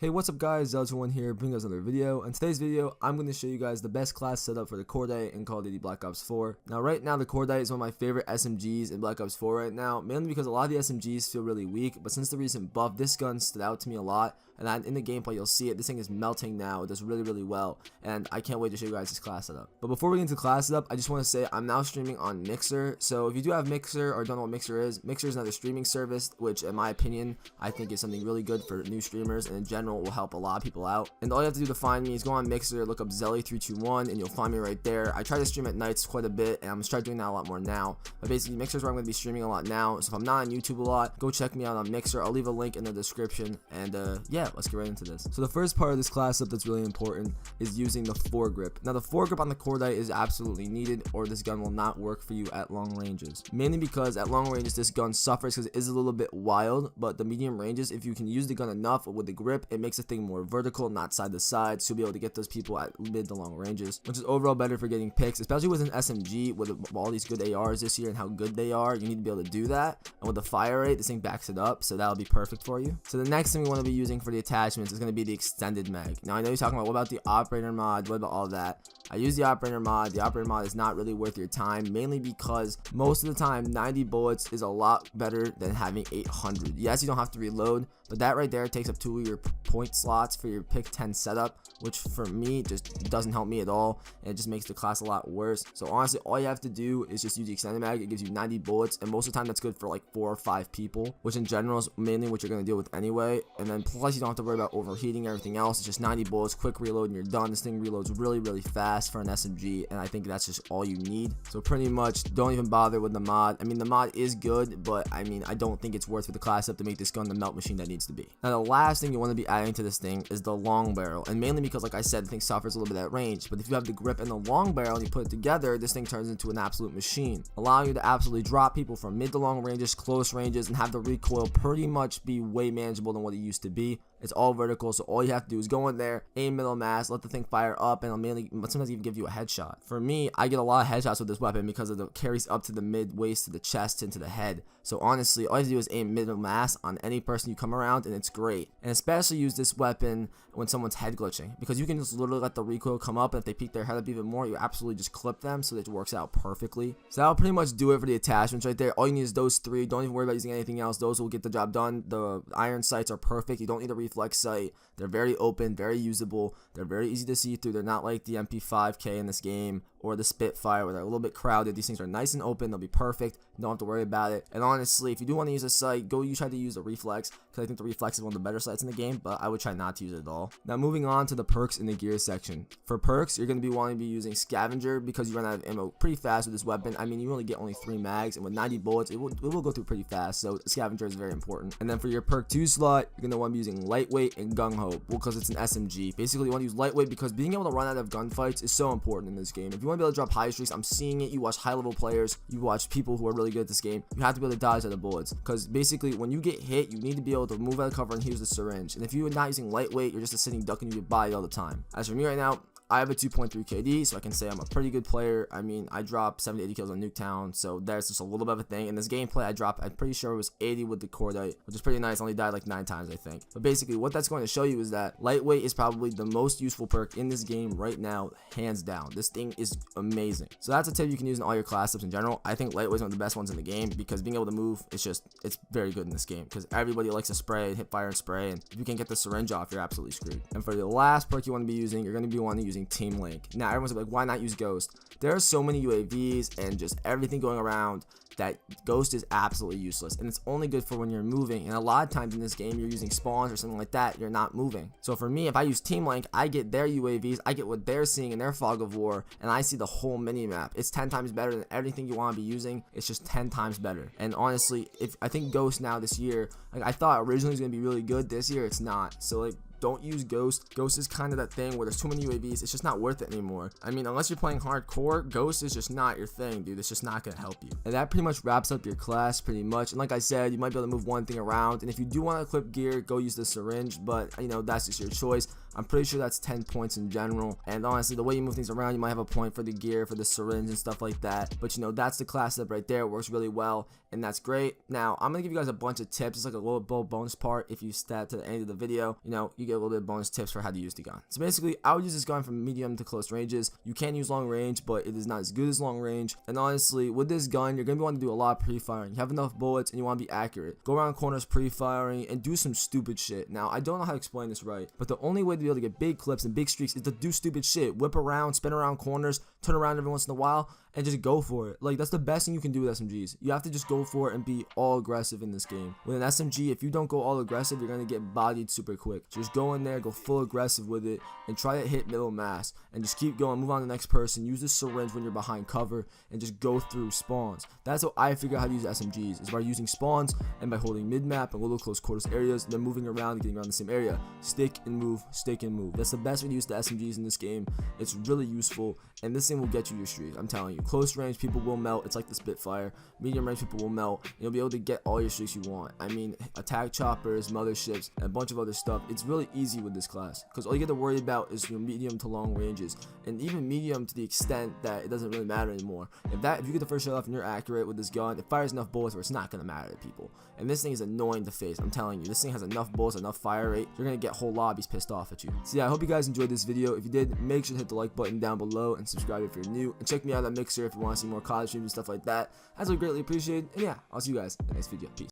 Hey, what's up guys, Zelda1 here, bringing us another video. In today's video, I'm going to show you guys the best class setup for the Cordite in Call of Duty Black Ops 4. Now right now the Cordite is one of my favorite SMGs in Black Ops 4 right now, mainly because a lot of the SMGs feel really weak, but since the recent buff, this gun stood out to me a lot, and in the gameplay you'll see it, this thing is melting now, it does really well, and I can't wait to show you guys this class setup. But before we get into class setup, I just want to say I'm now streaming on Mixer, so if you do have Mixer or don't know what Mixer is another streaming service, which in my opinion, I think is something really good for new streamers, and in general will help a lot of people out. And all you have to do to find me is go on Mixer, look up Zelly321, and you'll find me right there. I try to stream at nights quite a bit, and I'm gonna start doing that a lot more now. But basically, Mixer is where I'm gonna be streaming a lot now. So if I'm not on YouTube a lot, go check me out on Mixer. I'll leave a link in the description. And yeah, let's get right into this. So the first part of this class up that's really important is using the foregrip. Now the foregrip on the Cordite is absolutely needed, or this gun will not work for you at long ranges. Mainly because at long ranges this gun suffers because it is a little bit wild, but the medium ranges, if you can use the gun enough with the grip, it makes the thing more vertical, not side to side, so you'll be able to get those people at mid to long ranges, which is overall better for getting picks, especially with an SMG with all these good ARs this year and how good they are. You need to be able to do that, and with the fire rate, this thing backs it up, so that'll be perfect for you. So the next thing we want to be using for the attachments is going to be the extended mag. Now I know you're talking about, what about the operator mod, what about all that? I use the operator mod. The operator mod is not really worth your time, mainly because most of the time 90 bullets is a lot better than having 800. Yes, you don't have to reload, but that right there takes up 2 of your point slots for your pick 10 setup, which for me just doesn't help me at all, and it just makes the class a lot worse. So honestly, all you have to do is just use the extended mag. It gives you 90 bullets, and most of the time that's good for like 4 or 5 people, which in general is mainly what you're going to deal with anyway. And then plus you don't have to worry about overheating everything else. It's just 90 bullets, quick reload, and you're done. This thing reloads really fast for an SMG, and I think that's just all you need. So pretty much don't even bother with the mod. I mean, the mod is good, but I mean, I don't think it's worth for the class up to make this gun the melt machine that needs to be. Now the last thing you want to be adding to this thing is the long barrel, and mainly because like I said, the thing suffers a little bit at range, but if you have the grip and the long barrel and you put it together, this thing turns into an absolute machine, allowing you to absolutely drop people from mid to long ranges, close ranges, and have the recoil pretty much be way manageable than what it used to be. It's all vertical, so all you have to do is go in there, aim middle mass, let the thing fire up, and it'll mainly sometimes even give you a headshot. For me, I get a lot of headshots with this weapon because of the carries up to the mid waist, to the chest, into the head. So honestly, all you have to do is aim middle mass on any person you come around, and it's great. And especially use this weapon when someone's head glitching, because you can just literally let the recoil come up, and if they peek their head up even more, you absolutely just clip them, so that it works out perfectly. So that'll pretty much do it for the attachments right there. All you need is those 3. Don't even worry about using anything else. Those will get the job done. The iron sights are perfect. You don't need a reflex sight. They're very open, very usable. They're very easy to see through. They're not like the MP5K in this game or the Spitfire, where they're a little bit crowded. These things are nice and open. They'll be perfect. You don't have to worry about it. And honestly, if you do want to use a sight, try to use a reflex, because I think the reflex is one of the better sights in the game, but I would try not to use it at all. Now moving on to the perks in the gear section. For perks, you're going to be wanting to be using Scavenger, because you run out of ammo pretty fast with this weapon. I mean, you only get only 3 mags, and with 90 bullets, it will go through pretty fast, so Scavenger is very important. And then for your perk 2 slot, you're going to want to be using Lightweight and Gung Ho, because it's an SMG. Basically, you want to use Lightweight because being able to run out of gunfights is so important in this game. If you want to be able to drop high streaks, I'm seeing it. You watch high level players, you watch people who are really good at this game, you have to be able to dodge out of bullets, because basically when you get hit, you need to be able to move out of cover and use the syringe. And if you're not using Lightweight, you're just a sitting duck and you get bodied all the time. As for me right now, I have a 2.3 KD, so I can say I'm a pretty good player. I mean, I dropped 70 80 kills on Nuketown, so there's just a little bit of a thing. In this gameplay, I'm pretty sure it was 80 with the Cordite, which is pretty nice. I only died like 9 times, I think. But basically, what that's going to show you is that Lightweight is probably the most useful perk in this game right now, hands down. This thing is amazing. So that's a tip you can use in all your class tips in general. I think Lightweight is one of the best ones in the game, because being able to move, it's very good in this game, because everybody likes to spray and hit fire and spray, and if you can't get the syringe off, you're absolutely screwed. And for the last perk you want to be using, you're going to be wanting to using Team Link. Now everyone's like, why not use Ghost? There are so many UAVs and just everything going around that Ghost is absolutely useless, and it's only good for when you're moving, and a lot of times in this game you're using spawns or something like that, you're not moving. So for me, if I use Team Link, I get their UAVs, I get what they're seeing in their fog of war, and I see the whole mini map. It's 10 times better than everything you want to be using. It's just 10 times better. And honestly, if I think Ghost now this year, like I thought originally it was going to be really good, this year it's not. So like, don't use Ghost. Ghost is kind of that thing where there's too many UAVs. It's just not worth it anymore. I mean, unless you're playing hardcore, Ghost is just not your thing, dude. It's just not going to help you. And that pretty much wraps up your class pretty much. And like I said, you might be able to move one thing around. And if you do want to equip gear, go use the syringe. But, you know, that's just your choice. I'm pretty sure that's 10 points in general. And honestly, the way you move things around, you might have a point for the gear, for the syringe and stuff like that. But, you know, that's the class setup right there. It works really well. and that's great. Now I'm gonna give you guys a bunch of tips. It's like a little bonus part. If you step to the end of the video, you know, you get a little bit of bonus tips for how to use the gun. So basically, I would use this gun from medium to close ranges. You can use long range, but it is not as good as long range. And honestly, with this gun, you're gonna be wanting to do a lot of pre-firing. You have enough bullets and you want to be accurate. Go around corners pre-firing and do some stupid shit. Now I don't know how to explain this right, but the only way to be able to get big clips and big streaks is to do stupid shit. Whip around, spin around corners, turn around every once in a while, and just go for it. Like, that's the best thing you can do with SMGs. You have to just go for it and be all aggressive in this game. With an SMG, if you don't go all aggressive, you're gonna get bodied super quick. Just go in there, go full aggressive with it, and try to hit middle mass, and just keep going. Move on to the next person. Use the syringe when you're behind cover, and just go through spawns. That's how I figure out how to use SMGs, is by using spawns and by holding mid-map and little close quarters areas, and then moving around and getting around the same area. Stick and move, stick and move. That's the best way to use the SMGs in this game. It's really useful, and this thing will get you your streak. I'm telling you. Close range people will melt. It's like the Spitfire. Medium range people will melt, and you'll be able to get all your streaks you want. I mean, attack choppers, motherships, and a bunch of other stuff. It's really easy with this class because all you get to worry about is your medium to long ranges, and even medium to the extent that it doesn't really matter anymore. If you get the first shot off and you're accurate with this gun, it fires enough bullets where it's not gonna matter to people. And this thing is annoying to face. I'm telling you, this thing has enough bullets, enough fire rate. You're gonna get whole lobbies pissed off at you. So yeah, I hope you guys enjoyed this video. If you did, make sure to hit the like button down below and subscribe if you're new. And check me out on Mixer if you want to see more college streams and stuff like that. As I greatly appreciate. And yeah, I'll see you guys in the next video. Peace.